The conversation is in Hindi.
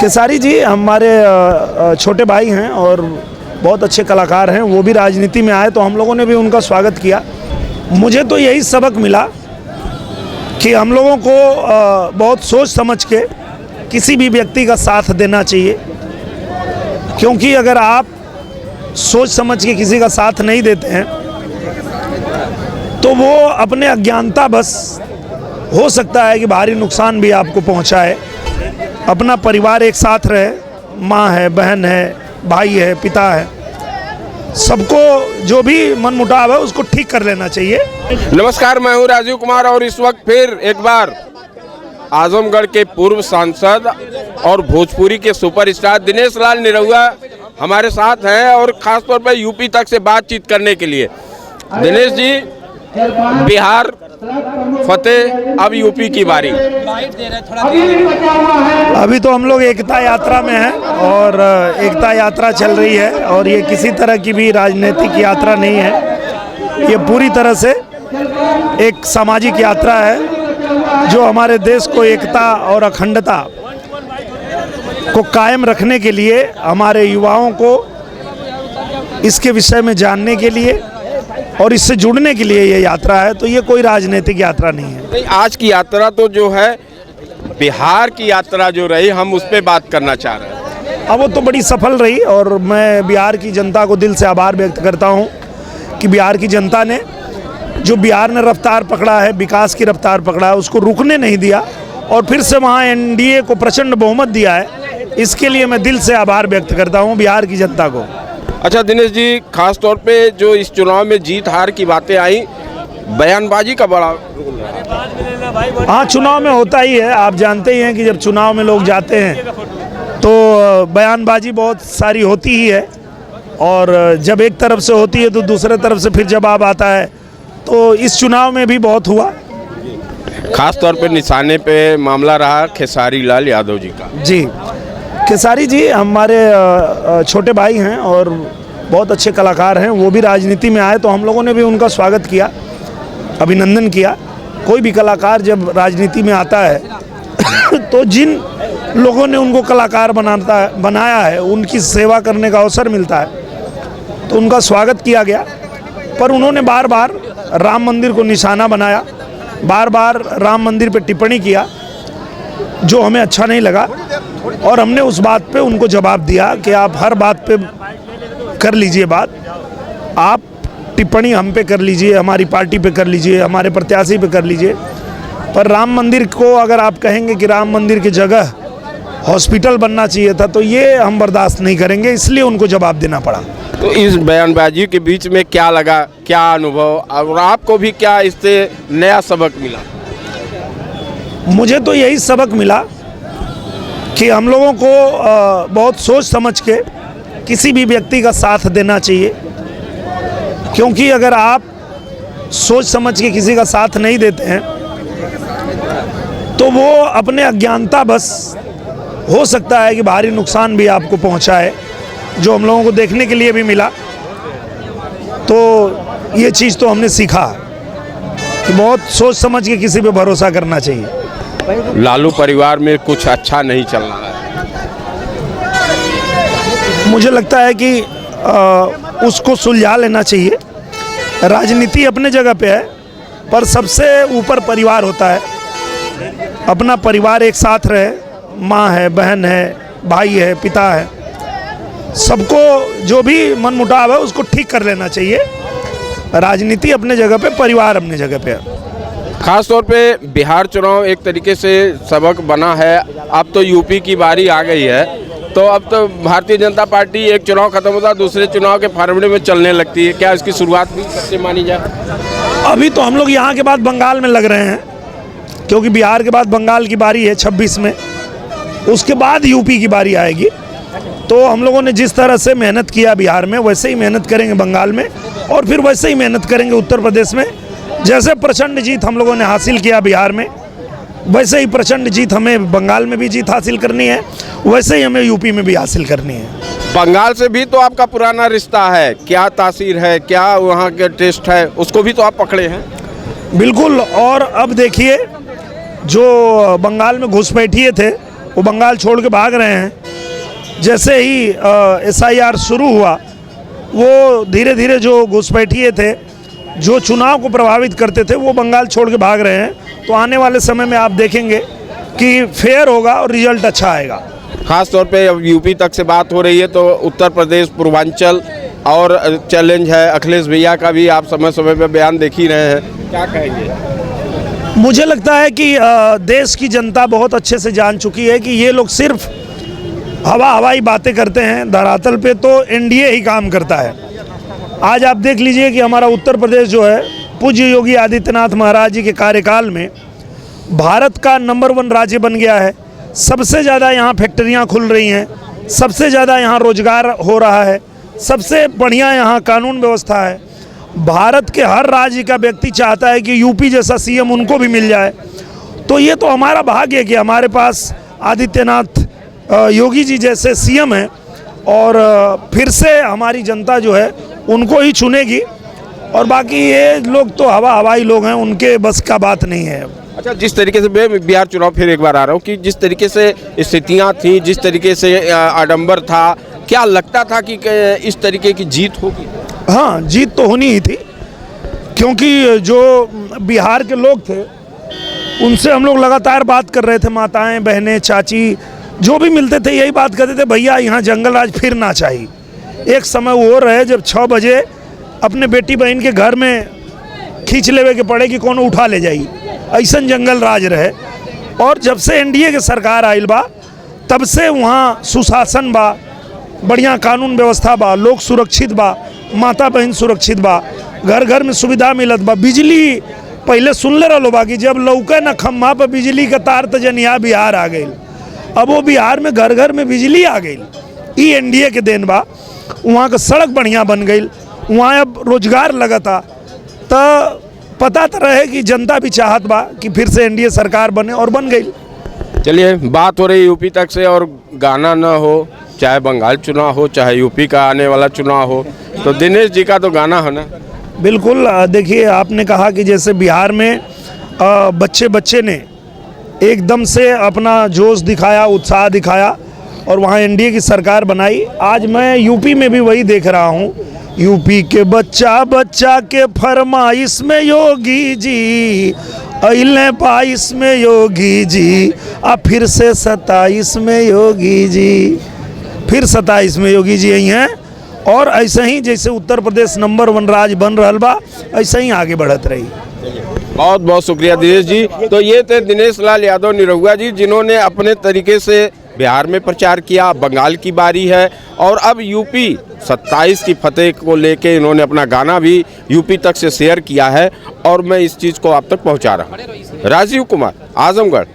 खेसारी जी हमारे छोटे भाई हैं और बहुत अच्छे कलाकार हैं। वो भी राजनीति में आए तो हम लोगों ने भी उनका स्वागत किया। मुझे तो यही सबक मिला कि हम लोगों को बहुत सोच समझ के किसी भी व्यक्ति का साथ देना चाहिए, क्योंकि अगर आप सोच समझ के किसी का साथ नहीं देते हैं तो वो अपने अज्ञानता बस हो सकता है कि भारी नुकसान भी आपको पहुंचाए। अपना परिवार एक साथ रहे, माँ है, बहन है, भाई है, पिता है, सबको जो भी मनमुटाव है उसको ठीक कर लेना चाहिए। नमस्कार, मैं हूं राजीव कुमार और इस वक्त फिर एक बार आजमगढ़ के पूर्व सांसद और भोजपुरी के सुपरस्टार दिनेश लाल निरहुआ हमारे साथ हैं और खास तौर पर यूपी तक से बातचीत करने के लिए। दिनेश जी, बिहार फतेह, अब यूपी की बारी। अभी तो हम लोग एकता यात्रा में हैं और एकता यात्रा चल रही है और ये किसी तरह की भी राजनीतिक यात्रा नहीं है। ये पूरी तरह से एक सामाजिक यात्रा है जो हमारे देश को एकता और अखंडता को कायम रखने के लिए, हमारे युवाओं को इसके विषय में जानने के लिए और इससे जुड़ने के लिए ये यात्रा है। तो ये कोई राजनीतिक यात्रा नहीं है। आज की यात्रा तो जो है बिहार की यात्रा जो रही, हम उस पर बात करना चाह रहे हैं। अब वो तो बड़ी सफल रही और मैं बिहार की जनता को दिल से आभार व्यक्त करता हूँ कि बिहार की जनता ने जो बिहार ने रफ्तार पकड़ा है, विकास की रफ्तार पकड़ा है, उसको रुकने नहीं दिया और फिर से वहाँ एनडीए को प्रचंड बहुमत दिया है। इसके लिए मैं दिल से आभार व्यक्त करता हूँ बिहार की जनता को। अच्छा दिनेश जी, खास तौर पे जो इस चुनाव में जीत हार की बातें आई, बयानबाजी का बड़ा रोल है। हाँ, चुनाव में होता ही है। आप जानते ही हैं कि जब चुनाव में लोग जाते हैं तो बयानबाजी बहुत सारी होती ही है और जब एक तरफ से होती है तो दूसरे तरफ से फिर जवाब आता है। तो इस चुनाव में भी बहुत हुआ। खास तौर पे निशाने पे मामला रहा खेसारी लाल यादव जी का। जी, खेसारी जी हमारे छोटे भाई हैं और बहुत अच्छे कलाकार हैं। वो भी राजनीति में आए तो हम लोगों ने भी उनका स्वागत किया, अभिनंदन किया। कोई भी कलाकार जब राजनीति में आता है तो जिन लोगों ने उनको कलाकार बनाया है उनकी सेवा करने का अवसर मिलता है, तो उनका स्वागत किया गया। पर उन्होंने बार बार राम मंदिर को निशाना बनाया, बार बार राम मंदिर पे टिप्पणी किया, जो हमें अच्छा नहीं लगा और हमने उस बात पे उनको जवाब दिया कि आप हर बात पे कर लीजिए बात, आप टिप्पणी हम पे कर लीजिए, हमारी पार्टी पे कर लीजिए, हमारे प्रत्याशी पे कर लीजिए, पर राम मंदिर को अगर आप कहेंगे कि राम मंदिर की जगह हॉस्पिटल बनना चाहिए था तो ये हम बर्दाश्त नहीं करेंगे। इसलिए उनको जवाब देना पड़ा। तो इस बयानबाजी के बीच में क्या लगा, क्या अनुभव, और आपको भी क्या इससे नया सबक मिला? मुझे तो यही सबक मिला कि हम लोगों को बहुत सोच समझ के किसी भी व्यक्ति का साथ देना चाहिए, क्योंकि अगर आप सोच समझ के किसी का साथ नहीं देते हैं तो वो अपने अज्ञानता बस हो सकता है कि भारी नुकसान भी आपको पहुंचाए, जो हम लोगों को देखने के लिए भी मिला। तो ये चीज़ तो हमने सीखा कि बहुत सोच समझ के किसी पे भरोसा करना चाहिए। लालू परिवार में कुछ अच्छा नहीं चल रहा है। मुझे लगता है कि उसको सुलझा लेना चाहिए। राजनीति अपने जगह पे है, पर सबसे ऊपर परिवार होता है। अपना परिवार एक साथ रहे, माँ है, बहन है, भाई है, पिता है, सबको जो भी मनमुटाव है उसको ठीक कर लेना चाहिए। राजनीति अपने जगह पे, परिवार अपने जगह पे है। खास तौर पे बिहार चुनाव एक तरीके से सबक बना है। अब तो यूपी की बारी आ गई है, तो अब तो भारतीय जनता पार्टी एक चुनाव खत्म होता है दूसरे चुनाव के फरवरी में चलने लगती है। क्या इसकी शुरुआत भी सबसे मानी जाए? अभी तो हम लोग यहाँ के बाद बंगाल में लग रहे हैं, क्योंकि बिहार के बाद बंगाल की बारी है 26 में, उसके बाद यूपी की बारी आएगी। तो हम लोगों ने जिस तरह से मेहनत किया बिहार में, वैसे ही मेहनत करेंगे बंगाल में और फिर वैसे ही मेहनत करेंगे उत्तर प्रदेश में। जैसे प्रचंड जीत हम लोगों ने हासिल किया बिहार में, वैसे ही प्रचंड जीत हमें बंगाल में भी जीत हासिल करनी है, वैसे ही हमें यूपी में भी हासिल करनी है। बंगाल से भी तो आपका पुराना रिश्ता है, क्या तासीर है, क्या वहाँ के टेस्ट है, उसको भी तो आप पकड़े हैं। बिल्कुल। और अब देखिए, जो बंगाल में घुसपैठिए थे वो बंगाल छोड़ के भाग रहे हैं। जैसे ही SIR शुरू हुआ, वो धीरे धीरे जो घुसपैठिए थे, जो चुनाव को प्रभावित करते थे, वो बंगाल छोड़ के भाग रहे हैं। तो आने वाले समय में आप देखेंगे कि फेयर होगा और रिजल्ट अच्छा आएगा। खास तौर पे अब यूपी तक से बात हो रही है तो उत्तर प्रदेश, पूर्वांचल और चैलेंज है। अखिलेश भैया का भी आप समय समय पे बयान देख ही रहे हैं, क्या कहेंगे? मुझे लगता है कि देश की जनता बहुत अच्छे से जान चुकी है कि ये लोग सिर्फ हवाई बातें करते हैं, धरातल पे तो NDA ही काम करता है। आज आप देख लीजिए कि हमारा उत्तर प्रदेश जो है, पूज्य योगी आदित्यनाथ महाराज जी के कार्यकाल में भारत का नंबर 1 राज्य बन गया है। सबसे ज़्यादा यहाँ फैक्ट्रियाँ खुल रही हैं, सबसे ज़्यादा यहाँ रोजगार हो रहा है, सबसे बढ़िया यहाँ कानून व्यवस्था है। भारत के हर राज्य का व्यक्ति चाहता है कि यूपी जैसा CM उनको भी मिल जाए। तो ये तो हमारा भाग्य है कि हमारे पास आदित्यनाथ योगी जी जैसे CM हैं, और फिर से हमारी जनता जो है उनको ही चुनेगी। और बाकी ये लोग तो हवाई लोग हैं, उनके बस का बात नहीं है। अच्छा, जिस तरीके से मैं बिहार चुनाव फिर एक बार आ रहा हूँ कि जिस तरीके से स्थितियाँ थी, जिस तरीके से आडंबर था, क्या लगता था कि इस तरीके की जीत होगी? हाँ, जीत तो होनी ही थी, क्योंकि जो बिहार के लोग थे उनसे हम लोग लगातार बात कर रहे थे। माताएं, बहनें, चाची जो भी मिलते थे यही बात करते थे, भैया यहाँ जंगल राज फिर ना चाहिए। एक समय वो रहे जब 6 बजे अपने बेटी बहन के घर में खींच लेवे के पड़े कि कौन उठा ले जाई, ऐसा जंगल राज रहे। और जब से NDA के सरकार आइल बा, तब से वहाँ सुशासन बा, बढ़िया कानून व्यवस्था बा, लोग सुरक्षित बा, माता बहन सुरक्षित बा, घर घर में सुविधा मिलत बा। बिजली पहले सुन ले रहो बा कि जब लौके न खम्भा पर बिजली का तार तो जनिया बिहार आ गई। अब वो बिहार में घर घर में बिजली आ गई, ये NDA के देन बा। वहाँ का सड़क बढ़िया बन गई, वहाँ अब रोजगार लगता। तो पता तो रहे कि जनता भी चाहत बा कि फिर से NDA सरकार बने, और बन गई। चलिए, बात हो रही यूपी तक से, और गाना ना हो, चाहे बंगाल चुनाव हो, चाहे यूपी का आने वाला चुनाव हो, तो दिनेश जी का तो गाना है ना। बिल्कुल। देखिए, आपने कहा कि जैसे बिहार में बच्चे ने एकदम से अपना जोश दिखाया, उत्साह दिखाया, और वहाँ NDA की सरकार बनाई। आज मैं यूपी में भी वही देख रहा हूँ। यूपी के बच्चा बच्चा के फरमाइश में योगी जी, अइले 22 में योगी जी, अब फिर से 27 में योगी जी, फिर 27 में योगी जी यही हैं। और ऐसे ही जैसे उत्तर प्रदेश नंबर 1 राज्य बन रहा बा, ऐसे ही आगे बढ़त रही। बहुत बहुत शुक्रिया दिनेश जी। तो ये थे दिनेश लाल यादव निरहुआ जी, जिन्होंने अपने तरीके से बिहार में प्रचार किया। बंगाल की बारी है, और अब यूपी 27 की फतेह को लेके इन्होंने अपना गाना भी यूपी तक से शेयर किया है, और मैं इस चीज़ को आप तक पहुंचा रहा हूं। राजीव कुमार, आजमगढ़।